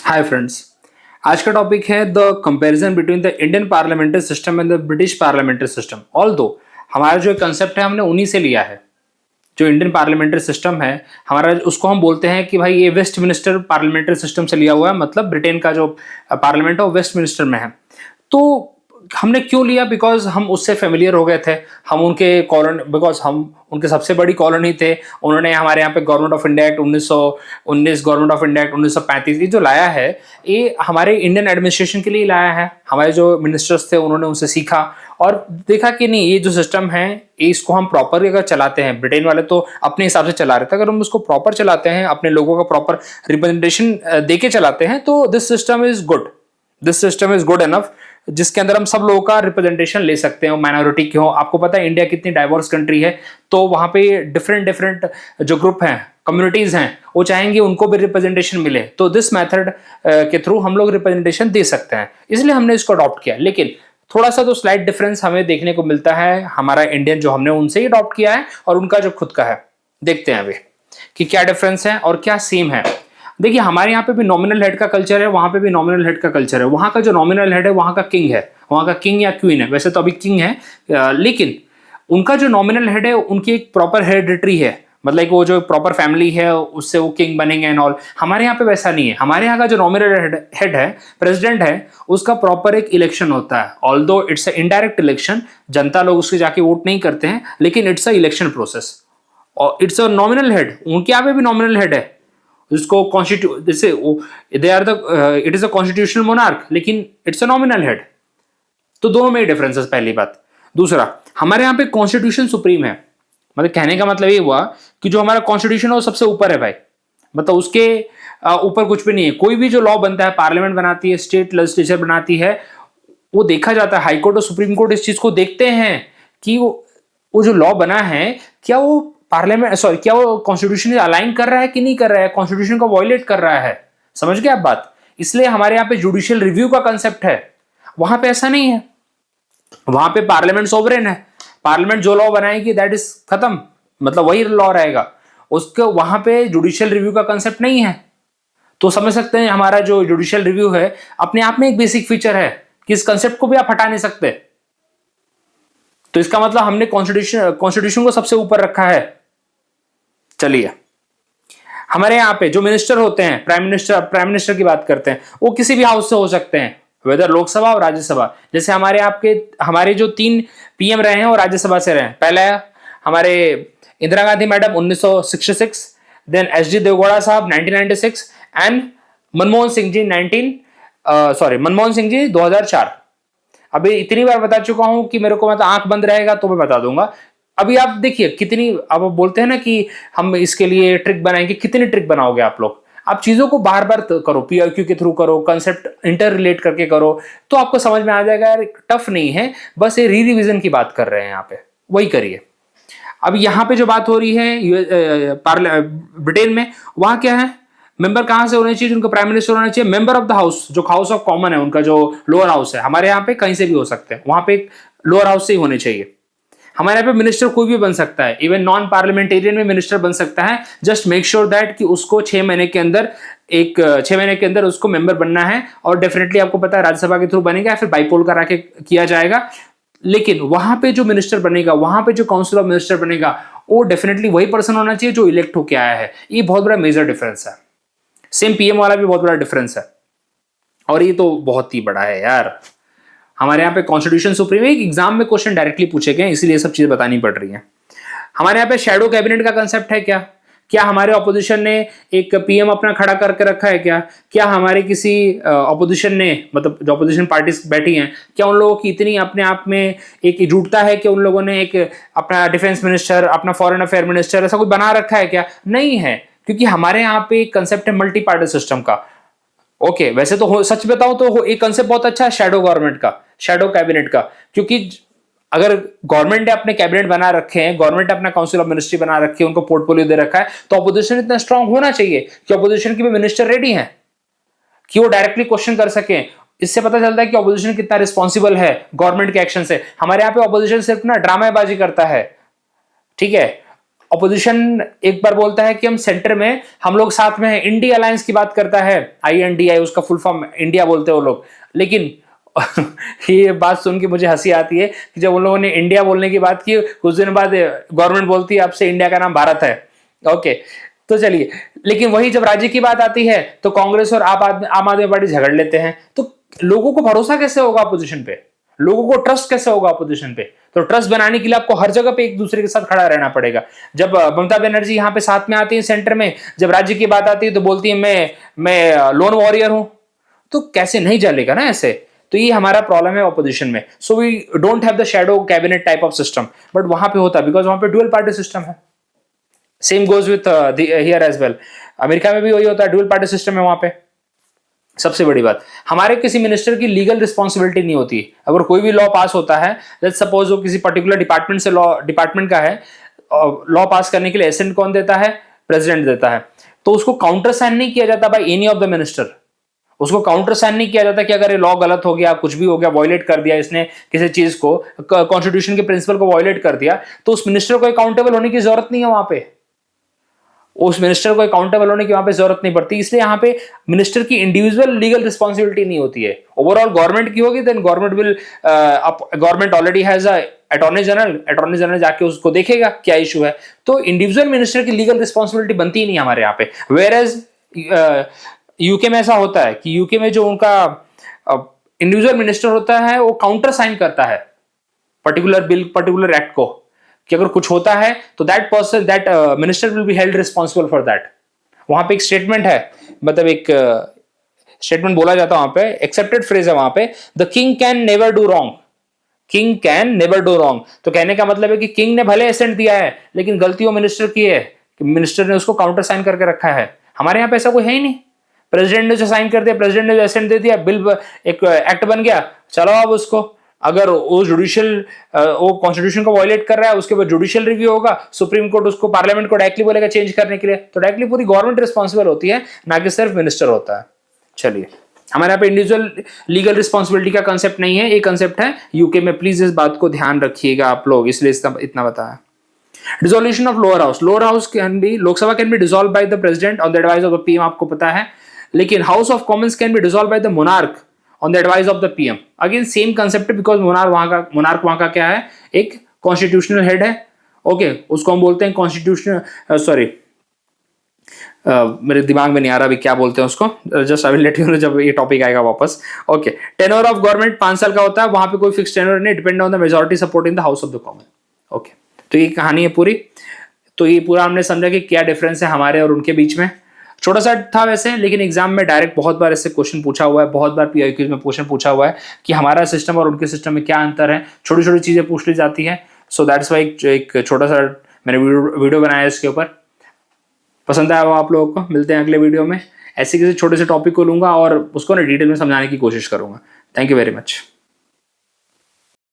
Hi friends. आज का topic है the comparison between the Indian parliamentary system and the British parliamentary system. Although हमारा जो concept है हमने उन्हीं से लिया है। जो इंडियन पार्लियामेंट्री सिस्टम है हमारा, उसको हम बोलते हैं कि भाई ये वेस्टमिनिस्टर पार्लियामेंट्री सिस्टम से लिया हुआ है। मतलब ब्रिटेन का जो पार्लियामेंट है वो वेस्टमिनिस्टर में है। तो हमने क्यों लिया? बिकॉज हम उससे फेमिलियर हो गए थे। हम उनके कॉलोनी, बिकॉज हम उनके सबसे बड़ी कॉलोनी थे। उन्होंने हमारे यहाँ पे government of India act 1919, government of India act 1935 ये जो लाया है, ये हमारे इंडियन एडमिनिस्ट्रेशन के लिए लाया है। हमारे जो मिनिस्टर्स थे उन्होंने उनसे सीखा और देखा कि नहीं, ये जो सिस्टम है इसको हम प्रॉपर अगर चलाते हैं, ब्रिटेन वाले तो अपने हिसाब से चला रहे थे, अगर हम उसको प्रॉपर चलाते हैं, अपने लोगों का प्रॉपर रिप्रेजेंटेशन देके चलाते हैं, तो this system is good. This system is good enough, जिसके अंदर हम सब लोगों का रिप्रेजेंटेशन ले सकते हैं, माइनॉरिटी क्यों। आपको पता है इंडिया कितनी डाइवर्स कंट्री है, तो वहां पे डिफरेंट डिफरेंट जो ग्रुप हैं, कम्युनिटीज हैं, वो चाहेंगे उनको भी रिप्रेजेंटेशन मिले। तो दिस मेथड के थ्रू हम लोग रिप्रेजेंटेशन दे सकते हैं, इसलिए हमने इसको अडॉप्ट किया। लेकिन थोड़ा सा तो स्लाइट डिफरेंस हमें देखने को मिलता है, हमारा इंडियन जो हमने उनसे ही अडॉप्ट किया है और उनका जो खुद का है। देखते हैं अभी कि क्या डिफरेंस है और क्या सेम है। देखिए हमारे यहाँ पे भी नॉमिनल हेड का कल्चर है, वहां पे भी नॉमिनल हेड का कल्चर है। वहां का जो नॉमिनल हेड है वहां का किंग है, वहां का किंग या क्वीन है। वैसे तो अभी किंग है, लेकिन उनका जो नॉमिनल हेड है उनकी एक प्रॉपर हेरिडिटरी है। मतलब वो जो प्रॉपर फैमिली है उससे वो किंग बनेंगे एंड ऑल। हमारे यहाँ पे वैसा नहीं है। हमारे यहाँ का जो नॉमिनल हेड है, प्रेसिडेंट है, उसका प्रॉपर एक इलेक्शन होता है। Although it's a indirect election, जनता लोग उसके जाके वोट नहीं करते हैं, लेकिन इट्स अ इलेक्शन प्रोसेस और इट्स अ नॉमिनल हेड। उनके यहाँ पे भी नॉमिनल हेड है, जिसको कॉन्स्टिट्यूट जैसे they are the it is a constitutional monarch, लेकिन इट्स अ नॉमिनल हेड। तो दोनों में ही डिफरेंसेस, पहली बात। दूसरा, हमारे यहाँ पे कॉन्स्टिट्यूशन सुप्रीम है। मतलब कहने का मतलब ये हुआ कि जो हमारा कॉन्स्टिट्यूशन है वो सबसे ऊपर है भाई। मतलब उसके ऊपर कुछ भी नहीं है। कोई भी जो लॉ बनता है, पार्लियामेंट बनाती है, स्टेट लेजिस्लेचर बनाती है, वो देखा जाता है। हाईकोर्ट और सुप्रीम कोर्ट इस चीज को देखते हैं कि वो जो लॉ बना है, क्या वो पार्लियामेंट, सॉरी, क्या वो कॉन्स्टिट्यूशन अलाइन कर रहा है कि नहीं कर रहा है, कॉन्स्टिट्यूशन को वायलेट कर रहा है। समझ गए आप बात? इसलिए हमारे यहाँ पे जुडिशियल रिव्यू का कंसेप्ट है, वहां पे ऐसा नहीं है। वहां पे पार्लियामेंट सोवरेन है, पार्लियामेंट जो लॉ बनाएगी दैट इज खत्म, मतलब वही लॉ रहेगा। उसके वहां पे जुडिशियल रिव्यू का कंसेप्ट नहीं है। तो समझ सकते हैं हमारा जो जुडिशियल रिव्यू है अपने आप में एक बेसिक फीचर है कि इस कंसेप्ट को भी आप हटा नहीं सकते। तो इसका मतलब हमने कॉन्स्टिट्यूशन को सबसे ऊपर रखा है। चलिए, हमारे यहाँ पे जो मिनिस्टर होते हैं, प्राइम मिनिस्टर की बात करते हैं, वो किसी भी हाउस से हो सकते हैं, वेदर लोकसभा और राज्यसभा। जैसे हमारे जो 3 पीएम रहे हैं वो राज्यसभा से रहे हैं। पहला हमारे Indira Gandhi madam 1966, then H D Deve Gowda साहब 1996 एंड मनमोहन सिंह जी 2004। अभी इतनी बार बता चुका हूं कि मेरे को मतलब आंख बंद रहेगा तो मैं बता दूंगा। अभी आप देखिए कितनी, अब बोलते हैं ना कि हम इसके लिए ट्रिक बनाएंगे, कितनी ट्रिक बनाओगे आप लोग? आप चीजों को बार बार करो, पीआईक्यू के थ्रू करो, कंसेप्ट इंटर रिलेट करके करो, तो आपको समझ में आ जाएगा यार टफ नहीं है, बस ये रिविजन की बात कर रहे हैं यहाँ पे, वही करिए। अब यहाँ पे जो बात हो रही है ब्रिटेन में, वहां क्या है, मेंबर कहां से होने चाहिए? उनका प्राइम मिनिस्टर होना चाहिए, मेंबर ऑफ द हाउस, जो हाउस ऑफ कॉमन है, उनका जो लोअर हाउस है। हमारे यहाँ पे कहीं से भी हो सकते हैं, वहां पे लोअर हाउस से ही होने चाहिए। हमारे यहाँ पे मिनिस्टर कोई भी बन सकता है, इवन नॉन पार्लियामेंटेरियन में मिनिस्टर बन सकता है। जस्ट मेक श्योर दैट कि उसको 6 महीने के अंदर उसको मेंबर बनना है। और डेफिनेटली आपको पता है राज्यसभा के थ्रू बनेगा या फिर बाइपोल करा के किया जाएगा। लेकिन वहां पे जो मिनिस्टर बनेगा, वहां पे जो काउंसिल ऑफ मिनिस्टर बनेगा, वो डेफिनेटली वही पर्सन होना चाहिए जो इलेक्ट होके आया है। ये बहुत बड़ा मेजर डिफरेंस है। सेम पीएम वाला भी बहुत बड़ा डिफरेंस है, और ये तो बहुत ही बड़ा है यार। हमारे यहाँ पे कॉन्स्टिट्यूशन सुप्रीम, एक एग्जाम में क्वेश्चन डायरेक्टली पूछे गए, इसीलिए सब चीजें बतानी पड़ रही हैं। हमारे यहाँ पे शैडो कैबिनेट का कंसेप्ट है क्या? क्या हमारे ऑपोजिशन ने एक पीएम अपना खड़ा करके रखा है क्या? क्या हमारे किसी ऑपोजिशन ने, मतलब जो ऑपोजिशन पार्टीज बैठी हैं, क्या उन लोगों की इतनी अपने आप में एक एकजुटता है कि उन लोगों ने एक अपना डिफेंस मिनिस्टर, अपना फॉरेन अफेयर मिनिस्टर ऐसा कुछ बना रखा है क्या? नहीं है, क्योंकि हमारे यहाँ पे एक कंसेप्ट है मल्टी पार्टी सिस्टम का। ओके, वैसे तो सच बताऊं तो एक कंसेप्ट बहुत अच्छा है शैडो गवर्नमेंट का, शैडो कैबिनेट का। क्योंकि अगर गवर्नमेंट ने अपने कैबिनेट बना रखे हैं, गवर्नमेंट ने अपना काउंसिल ऑफ मिनिस्ट्री बना रखी है, उनको पोर्टफोलियो दे रखा है, तो अपोजिशन इतना स्ट्रांग होना चाहिए कि अपोजिशन के भी मिनिस्टर रेडी हैं कि वो डायरेक्टली क्वेश्चन कर सकें। इससे पता चलता है कि अपोजिशन कितना रिस्पॉन्सिबल है गवर्नमेंट के एक्शन से। हमारे यहाँ पे अपोजिशन सिर्फ ना ड्रामेबाजी करता है, ठीक है, ऑपोजिशन एक बार बोलता है कि हम सेंटर में, हम लोग साथ में हैं, इंडिया अलायंस की बात करता है, INDI उसका फुल फॉर्म इंडिया बोलते हैं वो लोग। लेकिन ये बात सुन के मुझे हंसी आती है कि जब उन लोगों ने इंडिया बोलने की बात की, कुछ दिन बाद गवर्नमेंट बोलती है अब से इंडिया का नाम भारत है। ओके, तो चलिए, लेकिन वही जब राज्य की बात आती है तो कांग्रेस और आम आदमी पार्टी झगड़ लेते हैं। तो लोगों को भरोसा कैसे होगा अपोजिशन पे, लोगों को ट्रस्ट कैसे होगा अपोजिशन पे? तो ट्रस्ट बनाने के लिए आपको हर जगह पे एक दूसरे के साथ खड़ा रहना पड़ेगा। जब ममता बनर्जी यहाँ पे साथ में आती है सेंटर में, जब राज्य की बात आती है तो बोलती है मैं लोन वॉरियर हूं, तो कैसे नहीं चलेगा ना ऐसे। तो ये हमारा प्रॉब्लम है ऑपोजिशन में। So we don't have the shadow cabinet type of system, but वहां पे होता है बिकॉज वहां पे डुअल पार्टी सिस्टम है। Same goes with here as well. America में भी वही होता है, डुअल पार्टी सिस्टम है वहां पे। सबसे बड़ी बात, हमारे किसी मिनिस्टर की लीगल रिस्पॉन्सिबिलिटी नहीं होती। अगर कोई भी लॉ पास होता है, लेट्स सपोज वो किसी पर्टिकुलर डिपार्टमेंट से डिपार्टमेंट का है, लॉ पास करने के लिए एसेंट कौन देता है? प्रेसिडेंट देता है। तो उसको काउंटर साइन नहीं किया जाता by any of the minister. उसको काउंटर साइन नहीं किया जाता कि अगर ये लॉ गलत हो गया, कुछ भी हो गया, वॉयलेट कर दिया इसने किसी चीज को, कॉन्स्टिट्यूशन के प्रिंसिपल को वॉयलेट कर दिया, तो उस मिनिस्टर को अकाउंटेबल होने की जरूरत नहीं है वहां पे। उस मिनिस्टर को अकाउंटेबल होने की वहां पे जरूरत नहीं पड़ती। इसलिए यहाँ पे मिनिस्टर की इंडिविजुअल लीगल रिस्पॉन्सिबिलिटी नहीं होती है। ओवरऑल गवर्नमेंट की होगी, then government already has attorney general जाके उसको देखेगा क्या इशू है। तो इंडिविजुअल मिनिस्टर की लीगल रिस्पॉन्सिबिलिटी बनती ही नहीं हमारे यहाँ पे। वेयर एज यूके में ऐसा होता है कि यूके में जो उनका इंडिविजुअल मिनिस्टर होता है वो काउंटर साइन करता है पर्टिकुलर बिल, पर्टिकुलर एक्ट को, कि अगर कुछ होता है तो that person, that minister will be held responsible for that. वहां पे एक स्टेटमेंट है, मतलब एक स्टेटमेंट बोला जाता है वहां पे, एक्सेप्टेड फ्रेज है वहां पे, the king can never do wrong, king can never do wrong. तो कहने का मतलब है कि किंग ने भले एसेंट दिया है लेकिन गलती वो मिनिस्टर की है कि मिनिस्टर ने उसको काउंटर साइन करके रखा है। हमारे यहाँ पे ऐसा कोई है ही नहीं। प्रेसिडेंट ने जो साइन कर दिया, प्रेसिडेंट ने जो एसेंट दे दिया, बिल एक एक्ट बन गया, चलो अब उसको, अगर वो जुडिशियल वो कॉन्स्टिट्यूशन को वायलेट कर रहा है, उसके बाद जुडिशियल रिव्यू होगा, सुप्रीम कोर्ट उसको पार्लियामेंट को डायरेक्टली बोलेगा चेंज करने के लिए, तो डायरेक्टली पूरी गवर्नमेंट रिस्पॉन्सिबल होती है, ना कि सिर्फ मिनिस्टर होता है। चलिए, हमारे यहाँ पे इंडिविजुअल लीगल रिस्पॉन्सिबिलिटी का कंसेप्ट नहीं है, ये कंसेप्ट है यूके में। प्लीज इस बात को ध्यान रखिएगा आप लोग, इसलिए इतना बताया। Dissolution of lower house can be, Lok Sabha can be dissolve by the president on the advice of the PM, आपको पता है। लेकिन house of Commons can be dissolve by the monarch on the advice of the PM. Again same concept है, because monarch वहां का क्या है? एक कॉन्स्टिट्यूशनल हेड है। ओके, उसको हम बोलते हैं कॉन्स्टिट्यूशनल, सॉरी मेरे दिमाग में नहीं आ रहा अभी क्या बोलते हैं उसको, just I will let you know जब ये टॉपिक आएगा वापस। ओके, टेन्योर ऑफ गवर्नमेंट 5 साल का होता है, वहां पे कोई फिक्स टेन्योर नहीं, depend on the majority support in the house of the common. Okay, तो ये कहानी है पूरी। तो ये पूरा हमने समझा कि क्या डिफरेंस है हमारे और उनके बीच में। छोटा सा था वैसे, लेकिन एग्जाम में डायरेक्ट बहुत बार इससे क्वेश्चन पूछा हुआ है, बहुत बार पीआईक्यूज में क्वेश्चन पूछा हुआ है कि हमारा सिस्टम और उनके सिस्टम में क्या अंतर है। छोटी छोटी चीजें पूछ ली जाती है। सो दैट्स वाई एक छोटा सा मैंने वीडियो बनाया इसके ऊपर। पसंद आया हो आप लोगों को? मिलते हैं अगले वीडियो में। ऐसे किसी छोटे से टॉपिक को लूंगा और उसको ना डिटेल में समझाने की कोशिश करूंगा। Thank you very much.